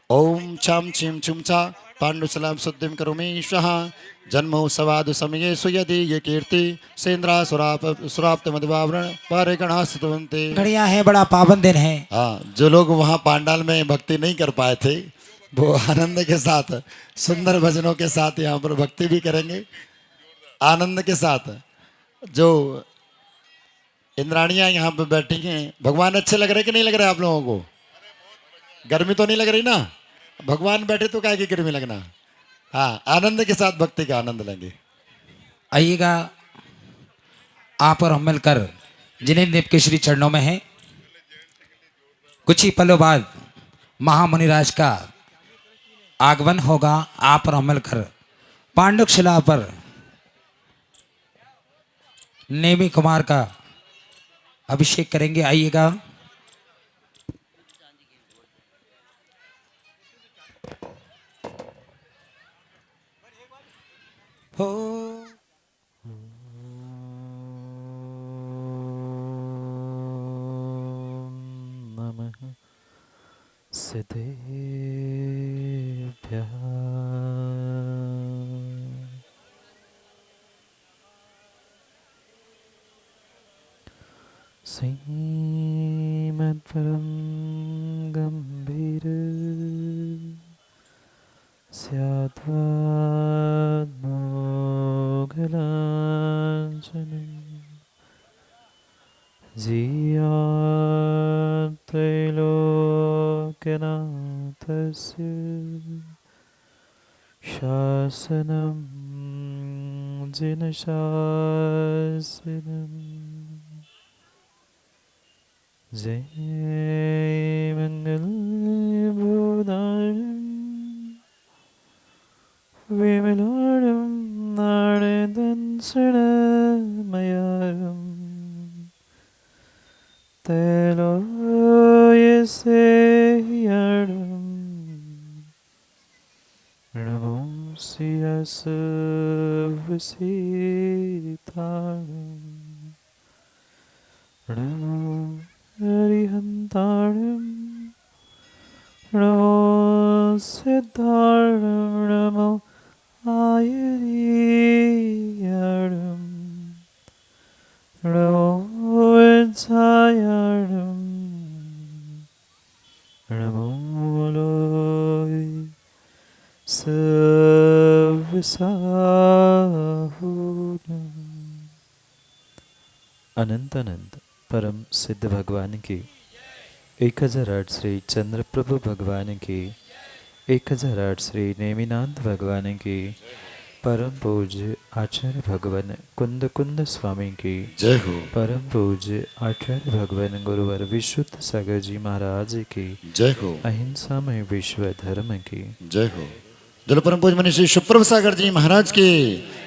ओम छम छिम छुमचा पांडुसलाम शुद्धिम करोमि स्वाहा जन्मोत्सवादु समये सुयदि ये कीर्ति सेन्द्रा सुराप्त मधुवावरण पारे गणास्तुवन्ते। घड़िया है, बड़ा पावन दिन है। हाँ, जो लोग वहाँ पांडाल में भक्ति नहीं कर पाए थे वो आनंद के साथ सुंदर भजनों के साथ यहाँ पर भक्ति भी करेंगे आनंद के साथ। जो इंद्राणियां यहाँ पे बैठी हैं, भगवान अच्छे लग रहे कि नहीं लग रहे आप लोगों को? गर्मी तो नहीं लग रही ना? भगवान बैठे तो क्या की गर्मी लगना। हाँ, आनंद के साथ भक्ति का आनंद लेंगे। आइएगा आप और हम मिलकर जिन्हें देव के श्री चरणों में है। कुछ ही पलों बाद महामुनिराज का आगमन होगा। आप और हम मिलकर पांडुशिला पर नेमी कुमार का अभिषेक करेंगे। आइएगा। हो नमः सिद्धेभ्यः श्रीमद्परं गम्भीर स्यात्वान्मोघलाञ्छनं जियात्रैलोक्यनाथस्य शासनं जिनशासनं जय मंगलबोधायं विमलाडं नारदंसनमयारं तैलोयसेयडं नमो सियसवसीतारं नमो हरिहन्ताणं नमो सिद्धार्णं नमो आयुर्यं नमो विद्यायणं नमो लोय सर्वसाहुनं। अनंत अनंत परम सिद्ध भगवान की 1008 श्री चंद्रप्रभु भगवान की 1008 श्री नेमिनाथ भगवान की परम पूज्य आचार्य भगवान कुंद कुंद स्वामी की जय हो, परम पूज्य आचार्य भगवान गुरुवर विशुद्ध सागर जी महाराज की जय हो, अहिंसा में विश्व धर्म की जय हो। जल परम पूज मनीषी श्री सुप्रभ सागर जी महाराज के,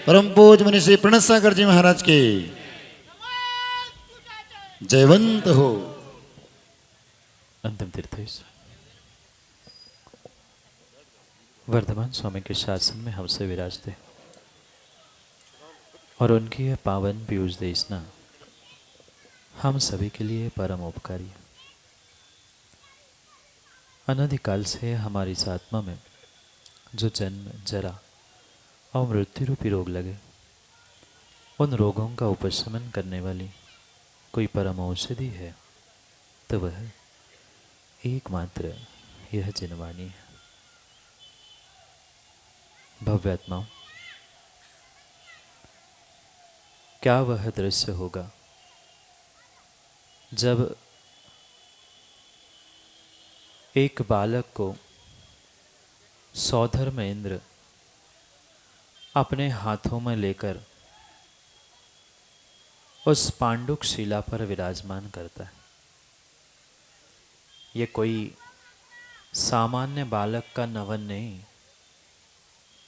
परम पूज मनीषी श्री प्रणत सागर जी महाराज के जयवंत हो। अंतिम तीर्थेश वर्धमान स्वामी के शासन में हमसे विराजते और उनकी यह पावन पीयूष देशना हम सभी के लिए परम उपकारी है। अनादिकाल से हमारी इस आत्मा में जो जन्म जरा और मृत्यु रूपी रोग लगे, उन रोगों का उपशमन करने वाली कोई परम औषधि है तो वह एकमात्र यह जिनवाणी है। भव्यात्माओं, क्या वह दृश्य होगा जब एक बालक को सौधर्म इंद्र अपने हाथों में लेकर उस पांडुक शिला पर विराजमान करता है। ये कोई सामान्य बालक का नवन नहीं,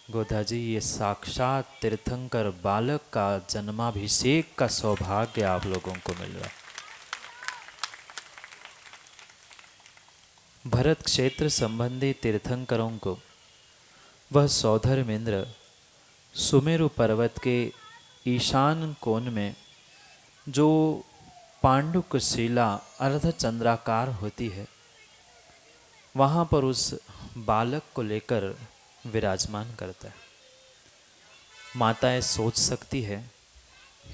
गोधा जी, ये साक्षात तीर्थंकर बालक का जन्माभिषेक का सौभाग्य आप लोगों को मिल रहा है। भरत क्षेत्र संबंधी तीर्थंकरों को वह सौधर्मेंद्र सुमेरु पर्वत के ईशान कोण में जो पांडुक शिला अर्धचंद्राकार होती है, वहाँ पर उस बालक को लेकर विराजमान करता है। माताएं सोच सकती है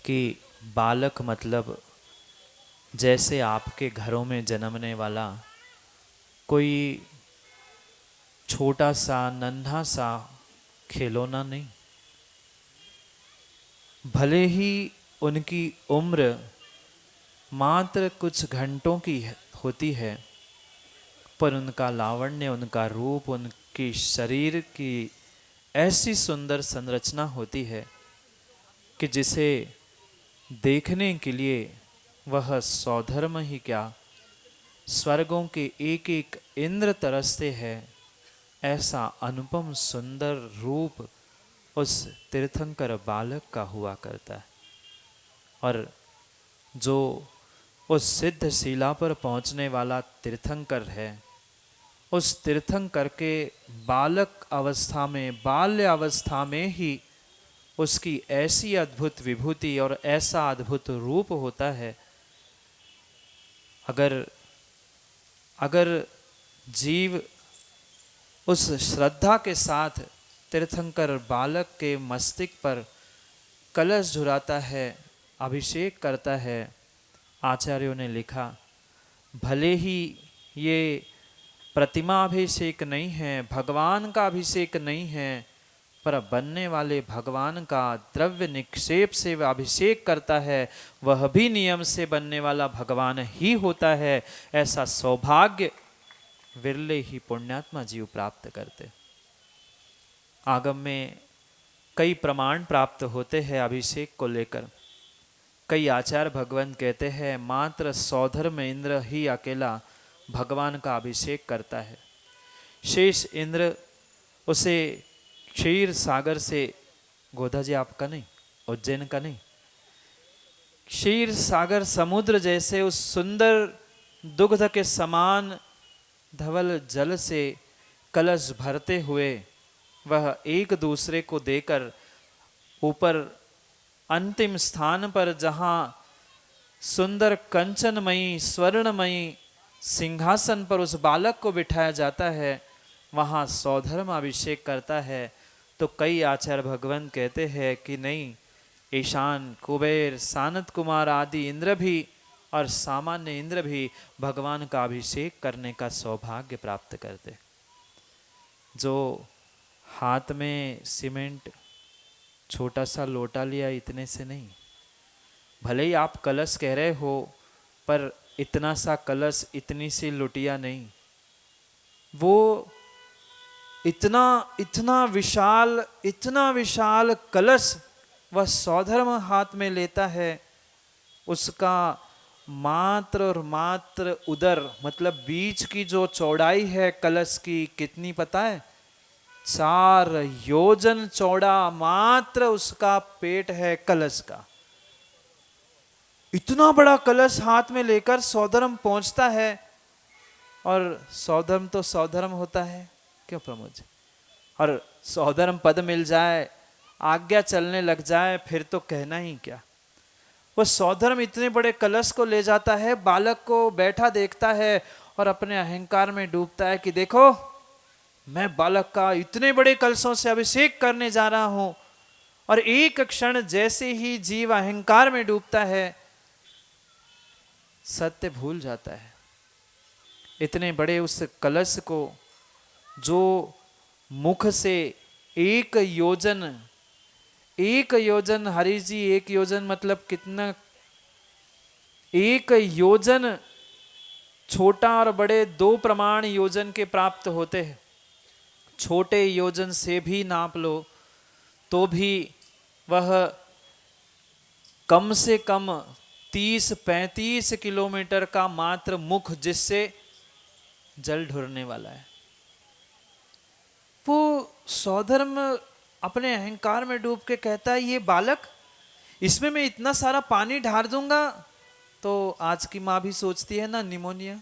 कि बालक मतलब जैसे आपके घरों में जन्मने वाला कोई छोटा सा नन्हा सा खिलौना नहीं। भले ही उनकी उम्र मात्र कुछ घंटों की होती है, पर उनका लावण्य, उनका रूप, उनकी शरीर की ऐसी सुंदर संरचना होती है कि जिसे देखने के लिए वह सौधर्म ही क्या, स्वर्गों के एक एक इंद्र तरसते हैं। ऐसा अनुपम सुंदर रूप उस तीर्थंकर बालक का हुआ करता है। और जो उस सिद्ध शिला पर पहुंचने वाला तीर्थंकर है, उस तीर्थंकर के बालक अवस्था में, बाल्य अवस्था में ही उसकी ऐसी अद्भुत विभूति और ऐसा अद्भुत रूप होता है। अगर जीव उस श्रद्धा के साथ तीर्थंकर बालक के मस्तिष्क पर कलश झुराता है, अभिषेक करता है, आचार्यों ने लिखा, भले ही ये प्रतिमा अभिषेक नहीं है, भगवान का अभिषेक नहीं है, पर बनने वाले भगवान का द्रव्य निक्षेप से वह अभिषेक करता है, वह भी नियम से बनने वाला भगवान ही होता है। ऐसा सौभाग्य विरले ही पुण्यात्मा जीव प्राप्त करते। आगम में कई प्रमाण प्राप्त होते हैं अभिषेक को लेकर। कई आचार्य भगवान कहते हैं मात्र सौधर्म इंद्र ही अकेला भगवान का अभिषेक करता है। शेष इंद्र उसे क्षीर सागर से, गोधा जी आपका नहीं, उज्जैन का नहीं, क्षीर सागर समुद्र जैसे उस सुंदर दुग्ध के समान धवल जल से कलश भरते हुए वह एक दूसरे को देकर ऊपर अंतिम स्थान पर जहाँ सुंदर कंचनमयी स्वर्णमयी सिंहासन पर उस बालक को बिठाया जाता है, वहाँ सौधर्म अभिषेक करता है, तो कई आचार्य भगवान कहते हैं कि नहीं, ईशान, कुबेर, सानत कुमार आदि इंद्र भी और सामान्य इंद्र भी भगवान का अभिषेक करने का सौभाग्य प्राप्त करते। जो हाथ में सीमेंट छोटा सा लोटा लिया, इतने से नहीं, भले ही आप कलश कह रहे हो, पर इतना सा कलश, इतनी सी लुटिया नहीं, वो इतना विशाल कलश वह सौधर्म हाथ में लेता है। उसका मात्र और मात्र उदर, मतलब बीच की जो चौड़ाई है कलश की, कितनी पता है? 4 योजन चौड़ा मात्र उसका पेट है कलश का। इतना बड़ा कलश हाथ में लेकर सौधर्म पहुंचता है, और सौधर्म तो सौधर्म होता है, क्यों प्रमोद जी? और सौधर्म पद मिल जाए, आज्ञा चलने लग जाए, फिर तो कहना ही क्या। वह सौधर्म इतने बड़े कलश को ले जाता है, बालक को बैठा देखता है और अपने अहंकार में डूबता है कि देखो, मैं बालक का इतने बड़े कलशों से अभिषेक करने जा रहा हूं। और एक क्षण जैसे ही जीव अहंकार में डूबता है, सत्य भूल जाता है। इतने बड़े उस कलश को, जो मुख से 1 योजन, हरि जी 1 योजन मतलब कितना? 1 योजन छोटा और बड़े 2 प्रमाण योजन के प्राप्त होते हैं। छोटे योजन से भी नाप लो तो भी वह कम से कम 30-35 किलोमीटर का मात्र मुख, जिससे जल ढुरने वाला है। वो सौधर्म अपने अहंकार में डूब के कहता है, ये बालक, इसमें मैं इतना सारा पानी ढार दूंगा तो आज की माँ भी सोचती है ना, निमोनिया।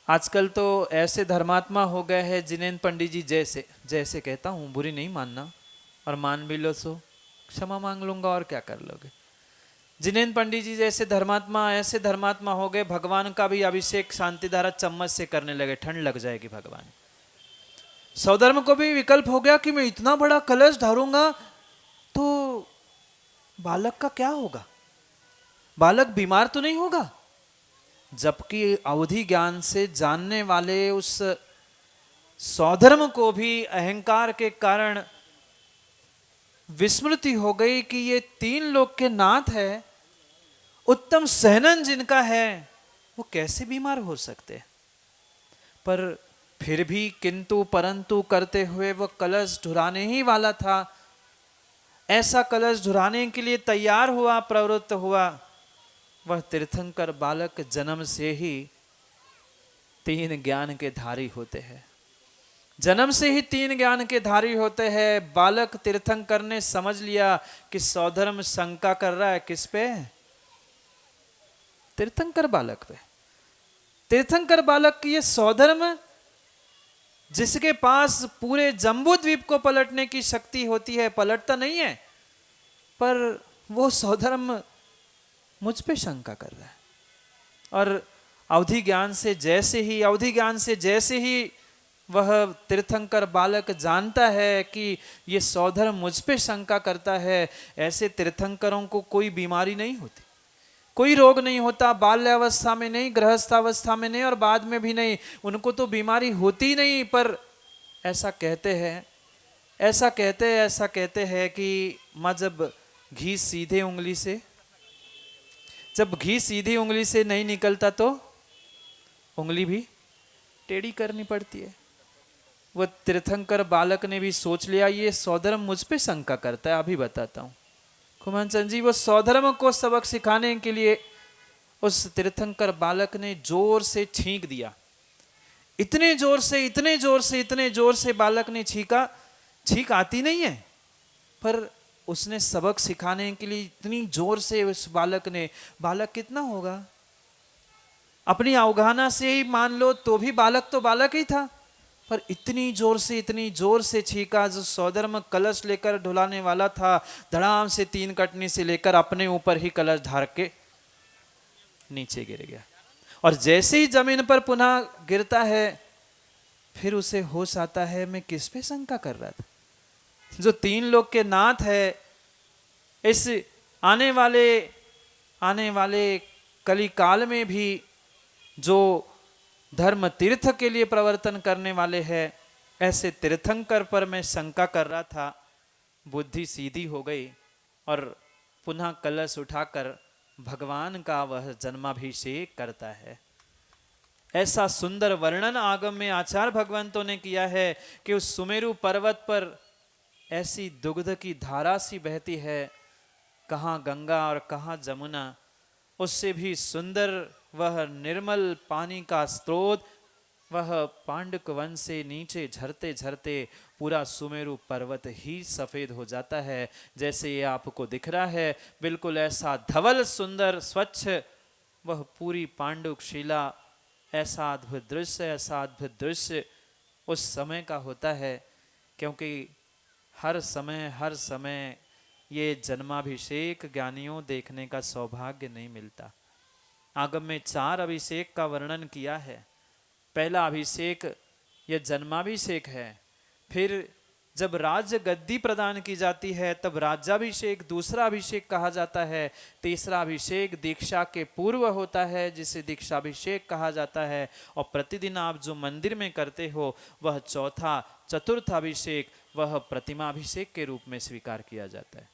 आजकल तो ऐसे धर्मात्मा हो गए हैं, जिनेन्द्र पंडित जी जैसे कहता हूँ, बुरी नहीं मानना, और मान भी लो सो क्षमा मांग लूंगा, और क्या कर लोगे। जिनेन्द्र पंडित जी जैसे धर्मात्मा ऐसे धर्मात्मा हो गए, भगवान का भी अभिषेक शांति धारा चम्मच से करने लगे, ठंड लग जाएगी भगवान। सौधर्म को भी विकल्प हो गया कि मैं इतना बड़ा कलश ढारूंगा तो बालक का क्या होगा, बालक बीमार तो नहीं होगा। जबकि अवधि ज्ञान से जानने वाले उस सौधर्म को भी अहंकार के कारण विस्मृति हो गई कि ये 3 लोक के नाथ है, उत्तम सहनन जिनका है, वो कैसे बीमार हो सकते। पर फिर भी किंतु परंतु करते हुए वह कलश ढुराने ही वाला था। ऐसा कलश ढुराने के लिए तैयार हुआ, प्रवृत्त हुआ। वह तीर्थंकर बालक जन्म से ही 3 ज्ञान के धारी होते हैं, जन्म से ही 3 ज्ञान के धारी होते हैं। बालक तीर्थंकर ने समझ लिया कि सौधर्म शंका कर रहा है, किस पे? तीर्थंकर बालक पे। तीर्थंकर बालक की ये सौधर्म, जिसके पास पूरे जम्बू द्वीप को पलटने की शक्ति होती है, पलटता नहीं है, पर वो सौधर्म मुझ पे शंका कर रहा है। और अवधि ज्ञान से जैसे ही वह तीर्थंकर बालक जानता है कि ये सौधर्म मुझ पे शंका करता है, ऐसे तीर्थंकरों को कोई बीमारी नहीं होती, कोई रोग नहीं होता, बाल्यावस्था में नहीं, गृहस्थावस्था में नहीं, और बाद में भी नहीं, उनको तो बीमारी होती नहीं। पर ऐसा कहते हैं कि माँ, जब घी सीधी उंगली से नहीं निकलता तो उंगली भी टेढ़ी करनी पड़ती है। वह तीर्थंकर बालक ने भी सोच लिया, ये सौधर्म मुझ पे शंका करता है। अभी बताता हूँ खुमान चंद जी। वो सौधर्म को सबक सिखाने के लिए उस तीर्थंकर बालक ने जोर से छींक दिया। इतने जोर से बालक ने छींका, छींक आती नहीं है, पर उसने सबक सिखाने के लिए इतनी जोर से उस बालक कितना होगा, अपनी अवगाहना से ही मान लो तो भी बालक ही था। पर इतनी जोर से छींका, जो सौधर्म कलश लेकर ढुलाने वाला था, धड़ाम से 3 कटनी से लेकर अपने ऊपर ही कलश धार के नीचे गिर गया। और जैसे ही जमीन पर पुनः गिरता है, फिर उसे होश आता है, मैं किस पे शंका कर रहा था। जो 3 लोक के नाथ है, इस आने वाले कली काल में भी जो धर्म तीर्थ के लिए प्रवर्तन करने वाले हैं, ऐसे तीर्थंकर पर मैं शंका कर रहा था। बुद्धि सीधी हो गई और पुनः कलश उठाकर भगवान का वह जन्माभिषेक करता है। ऐसा सुंदर वर्णन आगम में आचार्य भगवंतों ने किया है कि उस सुमेरु पर्वत पर ऐसी दुग्ध की धारा सी बहती है, कहाँ गंगा और कहाँ जमुना। उससे भी सुंदर वह निर्मल पानी का स्रोत, वह पांडुक वन से नीचे झरते झरते पूरा सुमेरु पर्वत ही सफेद हो जाता है। जैसे ये आपको दिख रहा है, बिल्कुल ऐसा धवल सुंदर स्वच्छ वह पूरी पांडुक शिला, ऐसा अद्भुत दृश्य उस समय का होता है। क्योंकि हर समय ये जन्माभिषेक ज्ञानियों देखने का सौभाग्य नहीं मिलता। आगम में 4 अभिषेक का वर्णन किया है। पहला अभिषेक यह जन्माभिषेक है। फिर जब राज्य गद्दी प्रदान की जाती है तब राज्याभिषेक दूसरा अभिषेक कहा जाता है। तीसरा अभिषेक दीक्षा के पूर्व होता है, जिसे दीक्षाभिषेक कहा जाता है। और प्रतिदिन आप जो मंदिर में करते हो वह चतुर्थ अभिषेक वह प्रतिमाभिषेक के रूप में स्वीकार किया जाता है।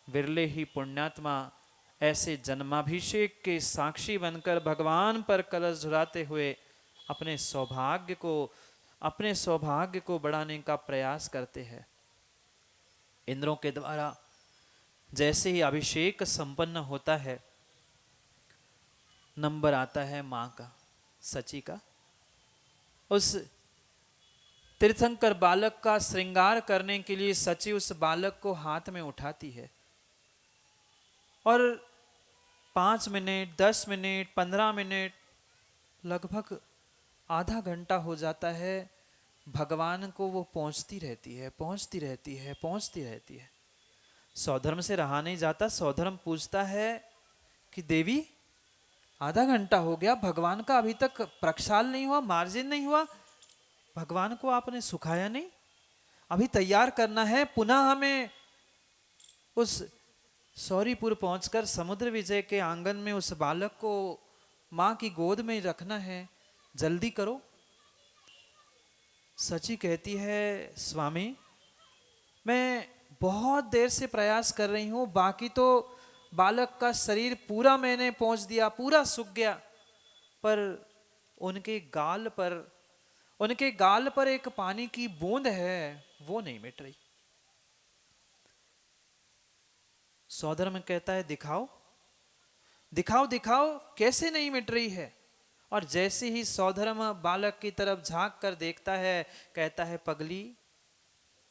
विरले ही पुण्यात्मा ऐसे जन्माभिषेक के साक्षी बनकर भगवान पर कलश झुलाते हुए अपने सौभाग्य को बढ़ाने का प्रयास करते हैं। इंद्रों के द्वारा जैसे ही अभिषेक संपन्न होता है, नंबर आता है मां का, सची का। उस तीर्थंकर बालक का श्रृंगार करने के लिए सची उस बालक को हाथ में उठाती है और 5 मिनट, 10 मिनट, 15 मिनट, लगभग आधा घंटा हो जाता है। भगवान को वो पहुंचती रहती है। सौधर्म से रहा नहीं जाता। सौधर्म पूछता है कि देवी, आधा घंटा हो गया, भगवान का अभी तक प्रक्षाल नहीं हुआ, मार्जन नहीं हुआ, भगवान को आपने सुखाया नहीं, अभी तैयार करना है। पुनः हमें उस सौरीपुर पहुंचकर समुद्र विजय के आंगन में उस बालक को मां की गोद में रखना है, जल्दी करो। सची कहती है, स्वामी मैं बहुत देर से प्रयास कर रही हूं, बाकी तो बालक का शरीर पूरा मैंने पहुंच दिया, पूरा सूख गया, पर उनके गाल पर एक पानी की बूंद है, वो नहीं मिट रही। सौधर्म कहता है, दिखाओ, कैसे नहीं मिट रही है। और जैसे ही सौधर्म बालक की तरफ झांक कर देखता है, कहता है, पगली,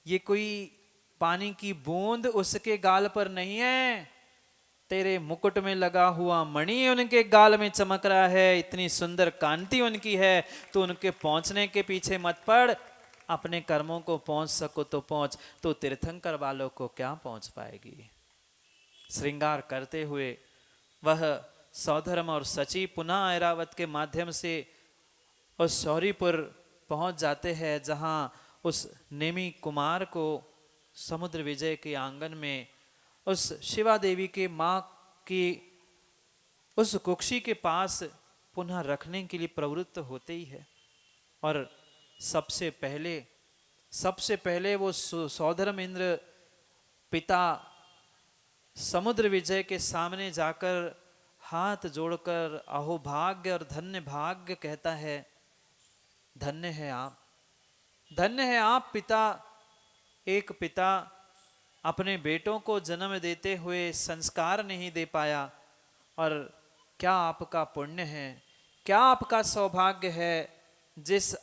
ये कोई पानी की बूंद उसके गाल पर नहीं है, तेरे मुकुट में लगा हुआ मणि उनके गाल में चमक रहा है। इतनी सुंदर कांति उनकी है, तो उनके पहुंचने के पीछे मत पड़, अपने कर्मों को पहुंच सको तो पहुंच, तो तीर्थंकर वालों को क्या पहुंच पाएगी। श्रृंगार करते हुए वह सौधर्म और सची पुनः ऐरावत के माध्यम से उस सौरीपुर पहुंच जाते हैं, जहां उस नेमी कुमार को समुद्र विजय के आंगन में उस शिवा देवी के मां की उस कुक्षी के पास पुनः रखने के लिए प्रवृत्त होते ही है। और सबसे पहले वो सौधर्म इंद्र पिता समुद्र विजय के सामने जाकर हाथ जोड़कर अहोभाग्य और धन्य भाग्य कहता है। धन्य है आप पिता। एक पिता अपने बेटों को जन्म देते हुए संस्कार नहीं दे पाया, और क्या आपका पुण्य है, क्या आपका सौभाग्य है, जिस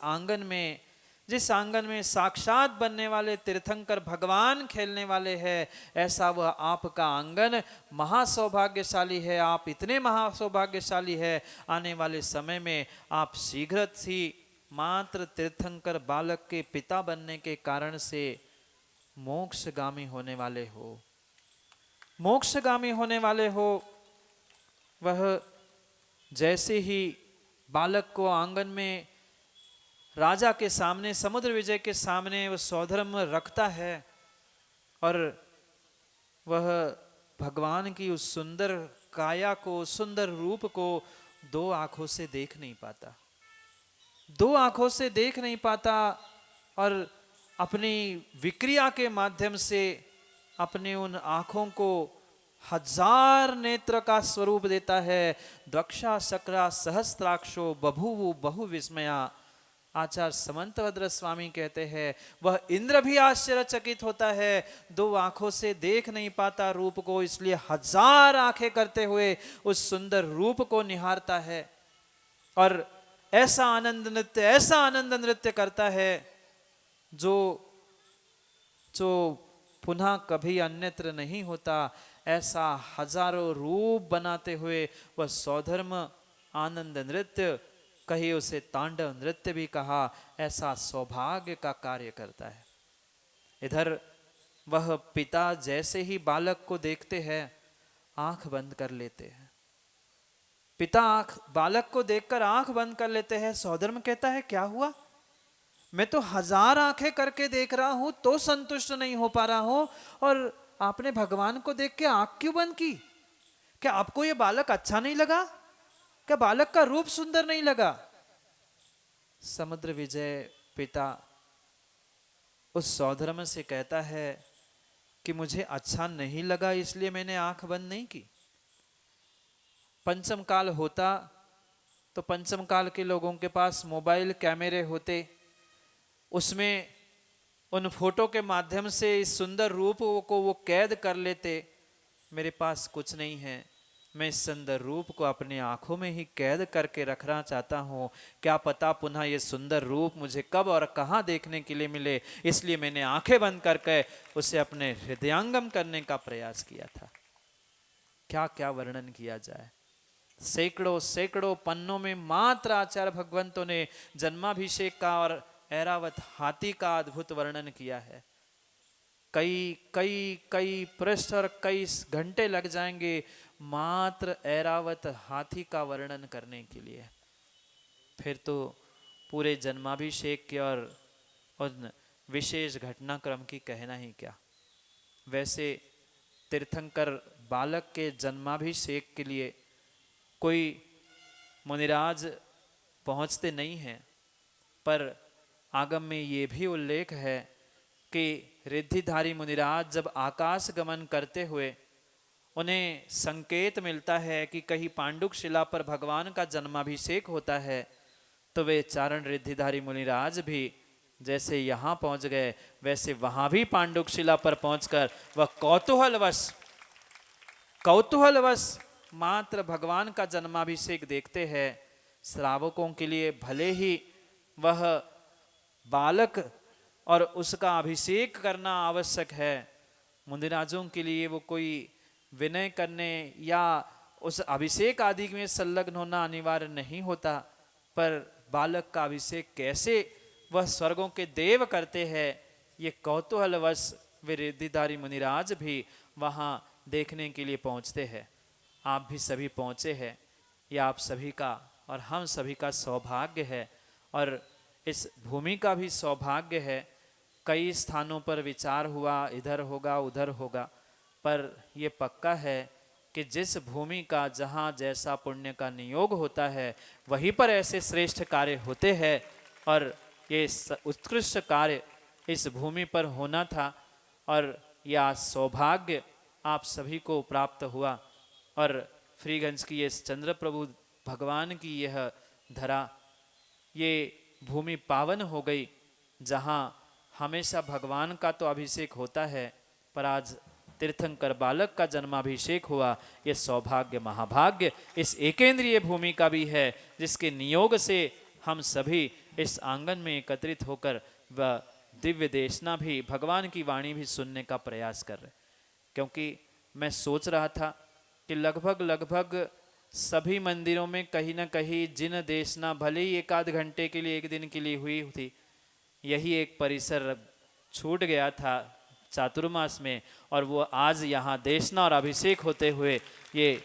आंगन में साक्षात बनने वाले तीर्थंकर भगवान खेलने वाले हैं, ऐसा वह आपका आंगन महासौभाग्यशाली है। आप इतने महासौभाग्यशाली है, आने वाले समय में आप शीघ्र ही मात्र तीर्थंकर बालक के पिता बनने के कारण से मोक्षगामी होने वाले हो, मोक्षगामी होने वाले हो। वह जैसे ही बालक को आंगन में राजा के सामने, समुद्र विजय के सामने वह सौधर्म रखता है और वह भगवान की उस सुंदर काया को, सुंदर रूप को दो आंखों से देख नहीं पाता, दो आंखों से देख नहीं पाता और अपनी विक्रिया के माध्यम से अपने उन आंखों को हजार नेत्र का स्वरूप देता है। द्वक्षा शक्रा सहस्त्राक्षो बभूवु बहु विस्मया। आचार्य समंतभद्र स्वामी कहते हैं वह इंद्र भी आश्चर्यचकित होता है, दो आंखों से देख नहीं पाता रूप को, इसलिए हजार आंखें करते हुए उस सुंदर रूप को निहारता है और ऐसा आनंद नृत्य, ऐसा आनंद नृत्य करता है जो जो पुनः कभी अन्यत्र नहीं होता। ऐसा हजारों रूप बनाते हुए वह सौधर्म आनंद नृत्य, कहीं उसे तांडव नृत्य भी कहा, ऐसा सौभाग्य का कार्य करता है। इधर वह पिता जैसे ही बालक को देखते हैं आंख बंद कर लेते हैं। पिता बालक को देखकर आंख बंद कर लेते हैं। सौधर्म कहता है क्या हुआ, मैं तो हजार आंखें करके देख रहा हूं तो संतुष्ट नहीं हो पा रहा हूं, और आपने भगवान को देख के आंख क्यों बंद की? क्या आपको यह बालक अच्छा नहीं लगा? क्या बालक का रूप सुंदर नहीं लगा? समुद्र विजय पिता उस सौधर्म से कहता है कि मुझे अच्छा नहीं लगा इसलिए मैंने आंख बंद नहीं की। पंचम काल होता तो पंचम काल के लोगों के पास मोबाइल कैमरे होते, उसमें उन फोटो के माध्यम से इस सुंदर रूप को वो कैद कर लेते। मेरे पास कुछ नहीं है, मैं इस सुंदर रूप को अपनी आंखों में ही कैद करके रखना चाहता हूँ, क्या पता पुनः ये सुंदर रूप मुझे कब और कहाँ देखने के लिए मिले, इसलिए मैंने आंखें बंद करके उसे अपने हृदयांगम करने का प्रयास किया था। क्या क्या वर्णन किया जाए, सैकड़ों सैकड़ों पन्नों में मात्र आचार्य भगवंतों ने जन्माभिषेक का और ऐरावत हाथी का अद्भुत वर्णन किया है। कई कई कई पृष्ठ और कई घंटे लग जाएंगे मात्र ऐरावत हाथी का वर्णन करने के लिए, फिर तो पूरे जन्माभिषेक के और उन विशेष घटनाक्रम की कहना ही क्या। वैसे तीर्थंकर बालक के जन्माभिषेक के लिए कोई मुनिराज पहुंचते नहीं हैं, पर आगम में ये भी उल्लेख है कि रिद्धिधारी मुनिराज जब आकाश गमन करते हुए उन्हें संकेत मिलता है कि कहीं पांडुक शिला पर भगवान का जन्माभिषेक होता है, तो वे चारण रिद्धिधारी मुनिराज भी जैसे यहाँ पहुँच गए वैसे वहाँ भी पांडुक शिला पर पहुँचकर वह कौतूहलवश मात्र भगवान का जन्माभिषेक देखते हैं। श्रावकों के लिए भले ही वह बालक और उसका अभिषेक करना आवश्यक है, मुनिराजों के लिए वो कोई विनय करने या उस अभिषेक आदि में संलग्न होना अनिवार्य नहीं होता, पर बालक का अभिषेक कैसे वह स्वर्गों के देव करते हैं, ये कौतूहलवश वे रिद्धिधारी मुनिराज भी वहाँ देखने के लिए पहुँचते हैं। आप भी सभी पहुँचे हैं, ये आप सभी का और हम सभी का सौभाग्य है, और इस भूमि का भी सौभाग्य है। कई स्थानों पर विचार हुआ, इधर होगा उधर होगा, पर ये पक्का है कि जिस भूमि का जहाँ जैसा पुण्य का नियोग होता है वहीं पर ऐसे श्रेष्ठ कार्य होते हैं, और ये उत्कृष्ट कार्य इस भूमि पर होना था, और यह सौभाग्य आप सभी को प्राप्त हुआ। और फ्रीगंज की ये चंद्र प्रभु भगवान की यह धरा, ये भूमि पावन हो गई, जहाँ हमेशा भगवान का तो अभिषेक होता है, पर आज तीर्थंकर बालक का जन्माभिषेक हुआ। ये सौभाग्य महाभाग्य इस एकेंद्रीय भूमि का भी है, जिसके नियोग से हम सभी इस आंगन में एकत्रित होकर वह दिव्य देशना भी, भगवान की वाणी भी सुनने का प्रयास कर रहे। क्योंकि मैं सोच रहा था कि लगभग सभी मंदिरों में कहीं ना कहीं जिन देशना भले ही एक आध घंटे के लिए एक दिन के लिए हुई थी, यही एक परिसर छूट गया था चातुर्मास में, और वो आज यहाँ देशना और अभिषेक होते हुए ये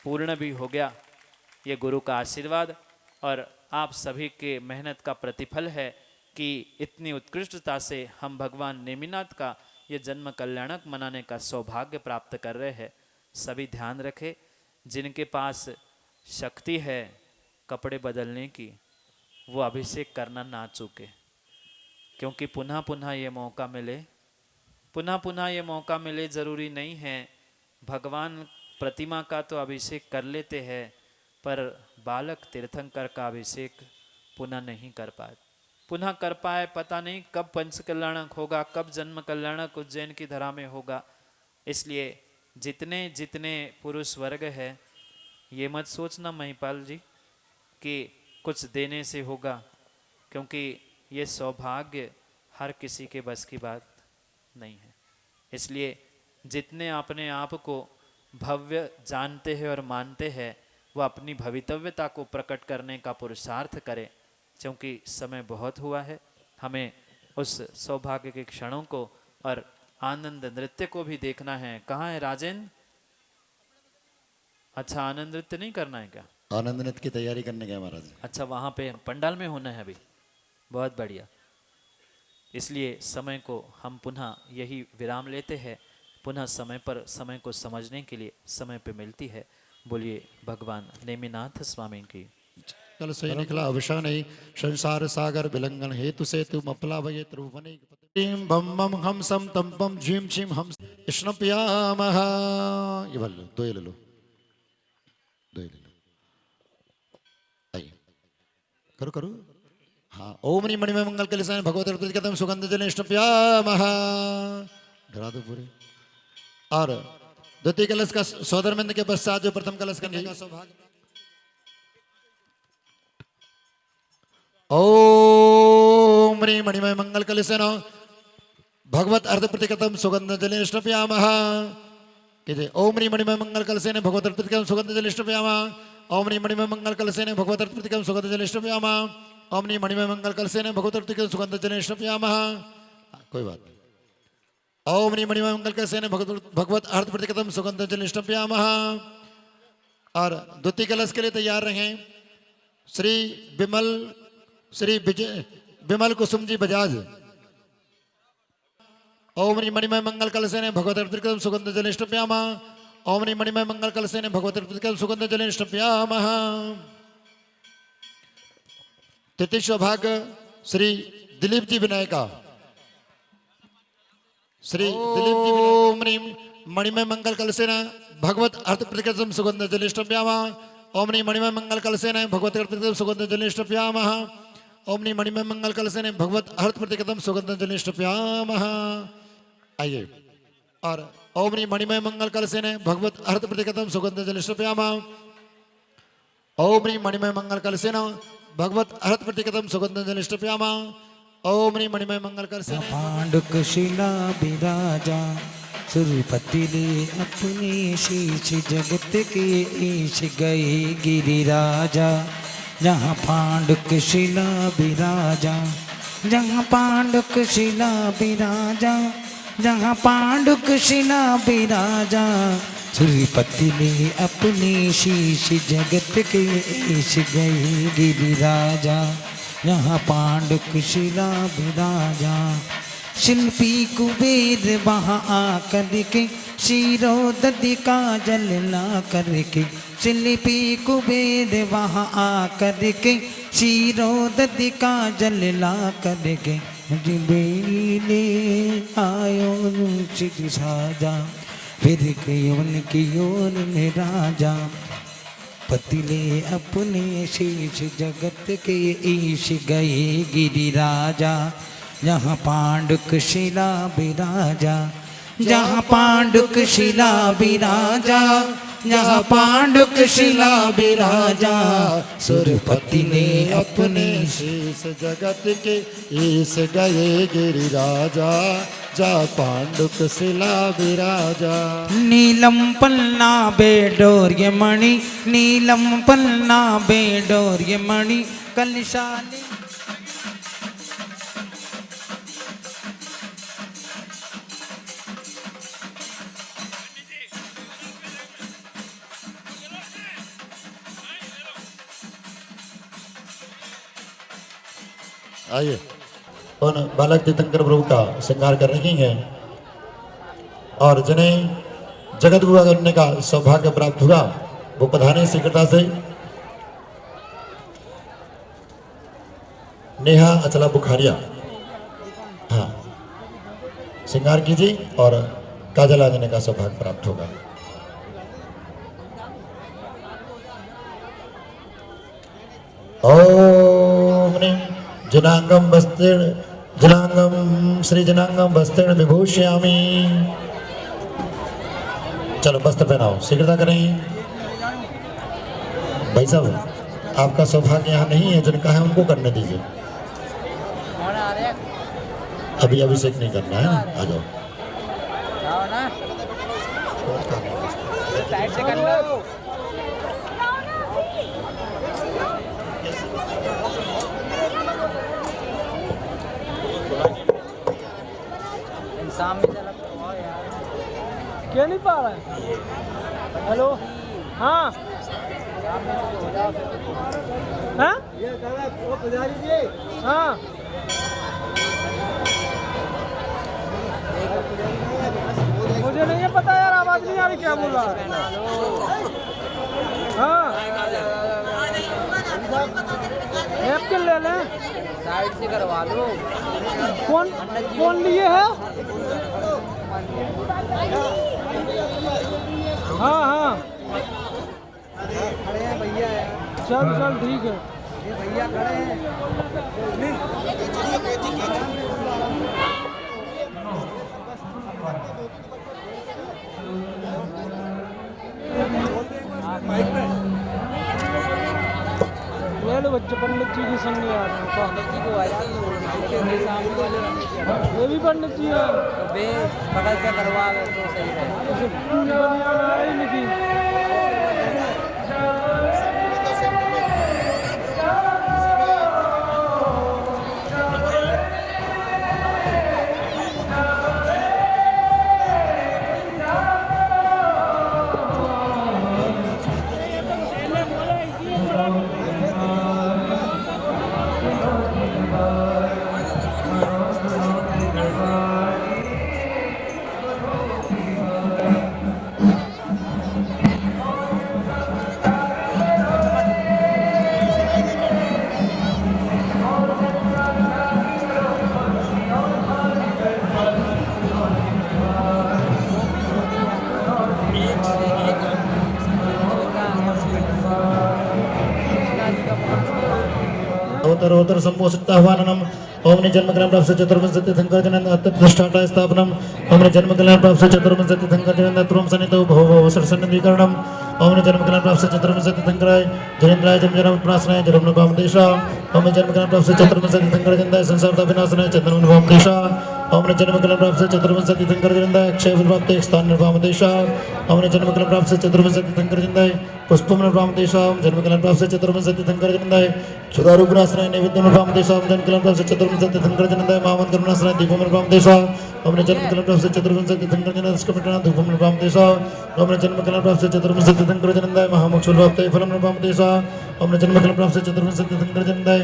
पूर्ण भी हो गया। ये गुरु का आशीर्वाद और आप सभी के मेहनत का प्रतिफल है कि इतनी उत्कृष्टता से हम भगवान नेमिनाथ का ये जन्म कल्याणक मनाने का सौभाग्य प्राप्त कर रहे हैं। सभी ध्यान रखें, जिनके पास शक्ति है कपड़े बदलने की, वो अभिषेक करना ना चूके, क्योंकि पुनः पुनः ये मौका मिले, पुनः पुनः ये मौका मिले ज़रूरी नहीं है। भगवान प्रतिमा का तो अभिषेक कर लेते हैं, पर बालक तीर्थंकर का अभिषेक पुनः नहीं कर पाए, पुनः कर पाए पता नहीं कब पंच कल्याणक होगा, कब जन्म कल्याणक उज्जैन की धरा में होगा। इसलिए जितने जितने पुरुष वर्ग है, ये मत सोचना महिपाल जी कि कुछ देने से होगा, क्योंकि ये सौभाग्य हर किसी के बस की बात नहीं है। इसलिए जितने अपने आप को भव्य जानते हैं और मानते हैं, वो अपनी भवितव्यता को प्रकट करने का पुरुषार्थ करें, क्योंकि समय बहुत हुआ है। हमें उस सौभाग्य के क्षणों को और आनंद नृत्य को भी देखना है। कहाँ है राजेंद्र? अच्छा, आनंद नृत्य नहीं करना है क्या? आनंद नृत्य की तैयारी करने गए महाराज। अच्छा, वहाँ पे पंडाल में होना है अभी, बहुत बढ़िया। इसलिए समय को हम पुनः यही विराम लेते हैं, पुनः समय पर समय को समझने के लिए समय पे मिलती है। बोलिए भगवान नेमिनाथ स्वामी की। कल से निकला अवसान ही संसार सागर विलंघन हेतु से तुम अपलावये त्रुवने टीम बम बम हम सम तम बम झीम झीम हम स्नप्यामः। ये बोल लो, दो ये ले लो, दो ये ले लो, आइए करो करो। हाँ, ओम नी मणिमय मंगल कलिसाय भगवते प्रतिकतम सुगंध जले स्नप्यामः। डरा दो पूरे। और द्वितीय कलश का सोदर मिंद के पश्चात जो प्रथम कलश करने का सौभाग्य। ओम ह्रीं मणिमय मंगल कलशेन भगवत अर्थ प्रतिकतम सुगंध जले स्नप्यामः। कीजिए ओम ह्रीं मणिमय मंगल कलशेन भगवत अर्थ प्रतिकतम सुगंध जले स्नप्यामः। ओम ह्रीं मणिमय मंगल कलशेन भगवत अर्थ प्रतिकतम सुगंध जले स्नप्यामः। ओम ह्रीं मणिमय मंगल कलशेन भगवत अर्थ प्रतिकतम सुगंध जले स्नप्यामः। कोई बात नहीं। ओम ह्रीं मणिमय मंगल कलशेन भगवत अर्थ प्रतिकतम सुगंध जले स्नप्यामः। और द्वितीय कलश के लिए तैयार रहें। श्री विमल कुसुम जी बजाज। ओम ह्रीं मणिमय मंगल कलशेन भगवत अर्थ प्रतिकतम सुगंध जले स्नप्यामः। ओम ह्रीं मणिमय मंगल कलशेन भगवत अर्थ प्रतिकतम सुगंध जले स्नप्यामः। तृतीय सौभाग्य श्री दिलीप जी विनायका। श्री दिलीप जी ओम ह्रीं मणिमय मंगल कलशेन भगवत अर्थ प्रतिकतम सुगंध जले स्नप्यामः। ओम ह्रीं मणिमय मंगल कलशेन भगवत अर्थ प्रतिकतम सुगंध जले स्नप्यामः। ओम ह्रीं मणिमय मंगल कलशेन भगवत अर्थ प्रतिकतम सुगंध जले स्नप्यामः। आइए। और ओम ह्रीं मणिमय मंगल कलशेन भगवत अर्थ प्रतिकतम सुगंध जले स्नप्यामः। ओम ह्रीं मणिमय मंगल कलशेन भगवत अर्थ प्रतिकतम सुगंध जले स्नप्यामः। ओम ह्रीं मणिमय मंगल कलशेन पांडुक शिला बिराजा सुरपति ले अपने शीश जगत के ईश गए गिरिराजा। जहाँ पांडुक शिला बिराजा, जहाँ पांडुक शिला बिराजा, जहाँ पांडुक शिला बिराजा। सुरपति ले अपने शीश जगत के ईश गए गिरिराजा। यहाँ पांडुक शिला बिराजा। शिल्पी कुबेर वहाँ आकर के शिरोदधि का जल ला करके। शिल्पी कुबेर वहाँ आकर के शिरोदधि का जल ला करके। बेले आयो रुचि साजा, फिर कयोन की ओर में राजा। पतिले अपने शीश जगत के ईश गए गिरिराजा। जहाँ पांडुक शिला बिराजा, जहाँ पांडुक शिला बिराजा। जहाँ पांडुक शिला विराजा सुरपति ने अपने शीस जगत के ईस गए गिरिराजा जा पांडुक शिला विराजा। नीलम पन्ना बेडोर्य मणि नीलम पन्ना बेडोर्य मणि कलशाली। आइए उन बालक तीर्थंकर प्रभु का श्रृंगार कर रही हैं और जिन्हें जगत गुरु करने का सौभाग्य प्राप्त हुआ वो पधारे शीघ्रता से। नेहा अचला बुखारिया, हाँ श्रृंगार कीजिए और काजल आने का सौभाग्य प्राप्त होगा। ओम जनांगम वस्त्र जनांगम श्री जनांगम वस्त्र विभूषयामि। चलो वस्त्र पहनाओ, शीघ्रता करें। भाई साहब आपका सौभाग्य यहाँ नहीं है, जिनका है उनको करने दीजिए। अभी अभिषेक नहीं करना है, आ जाओ। क्या नहीं पा रहा है? हेलो, हाँ हाँ हाँ मुझे नहीं है पता यार, आवाज नहीं आ रही क्या बोल रहा है। हाँ नैपकिन ले लें, साइड से करवा लो। फोन लिए है? हाँ हाँ खड़े हैं भैया, चल चल ठीक है। ये भैया खड़े हैं। ले लो बच्चे, पंडित जी की संग आ रहे हैं। पंडित जी को ये भी पंडित जी है, बे बगल से करवा दो तो सही है। बढ़िया आ रही निकी। उत्तरोत्तर संपोषिताह्वानम ओम ने जन्म कल्याण प्राप्त चतुर्विंशति शंकर जनन अत्यष्टाटा स्थापनम ओम ने जन्म कल्याण प्राप्त चतुर्विंशति शंकर जनन त्वम सनितो भव सरसन्निधिकरणम ओम ने जन्म कल्याण प्राप्त चतुर्विंशति शंकराय जनेन्द्राय जन्म जन्म प्रासनाय जन्म नवाम देशा ओम ने जन्म कल्याण प्राप्त चतुर्विंशति शंकर जनदाय संसार का विनाशनाय चंद्र नवाम देशा ओम ने जन्म कल्याण प्राप्त चतुर्विंशति शंकर जनदाय क्षय प्राप्त एक स्थान नवाम देशा ओम ने जन्म कल्याण प्राप्त चतुर्विंशति शंकर जनदाय पुष्पम नवाम देशा जन्म कल्याण प्राप्त चतुर्विंशति शंकर जनदाय सुधारू प्रासनाय नैवेद्य नवाम देशा जन्म कल्याण प्राप्त चतुर्विंशति शंकर जनदाय मामन करुणासनाय दीपम नवाम देशा ओम ने जन्म कल्याण प्राप्त चतुर्विंशति शंकर जनदाय स्कपटना धूपम नवाम देशा ओम ने जन्म कल्याण प्राप्त चतुर्विंशति शंकर जनदाय महामोक्ष प्राप्त फलम नवाम देशा ओम ने जन्म कल्याण प्राप्त चतुर्विंशति शंकर जनदाय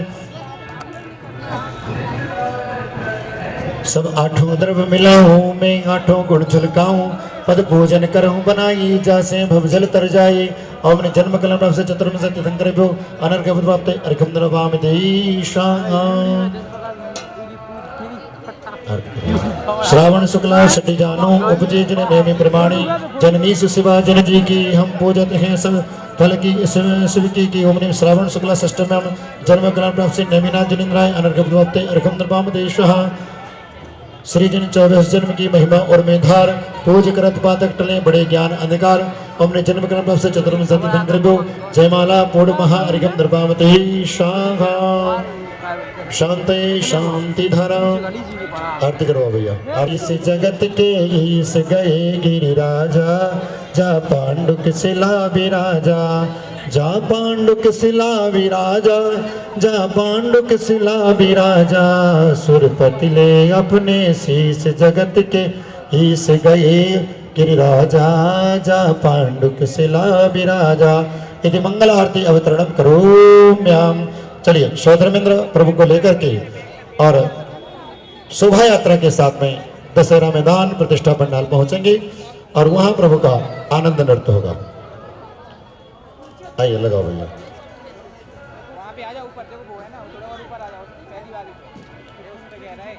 सब आठों द्रव्य मिलाऊं मैं आठों गुण झलकाऊं पद पूजन करऊं बनाई जासे भवजल तर जाए ओम ने जन्म कल्याण प्राप्त चतुर्विंशति शंकर भ्यो अनर्घ प्राप्त अर्घम नवाम देशा। श्रावण शुक्ला छठी जानो उपजे जन नेमि प्रमाणी जननी सुशिवा जन जी की हम पूजत हैं सब फल की शिव की ओम ने श्रावण शुक्ला षष्ठ में जन्म कल्याण प्राप्त नेमिना जनिंद्राय अनर्घ प्राप्त अर्घम नवाम देशा। श्री जन 24 जन्म की महिमा और मेधार पूज करत पातक टले बड़े ज्ञान अंधकार ओम ने जन्म कर्म से चतुर्म संतन कृपो जयमाला पूर्ण महारिगम नृपामते शाखा शांति शांति धरा आरती करो भैया। इस जगत के ईस गए गिरिराजा जा पांडुक शिला विराजा जा पांडुक शिला विराजा जा पांडुक शिला विराजा सुरपति ले अपने शीस जगत के ईस गए गिरिराजा जा पांडुक शिला विराजा। यदि मंगल आरती अवतरणम करोम्याम। चलिए शोधर्मेंद्र प्रभु को लेकर के और शोभा यात्रा के साथ में दशहरा मैदान प्रतिष्ठा पंडाल पहुंचेंगे और वहां प्रभु का आनंद नृत्य होगा। आइए लगाओ भैया। वहाँ पे आ जाओ ऊपर, देखो वो है ना, थोड़ा और ऊपर आ जाओ, पहली वाली पे, ये उसमें गहरा है।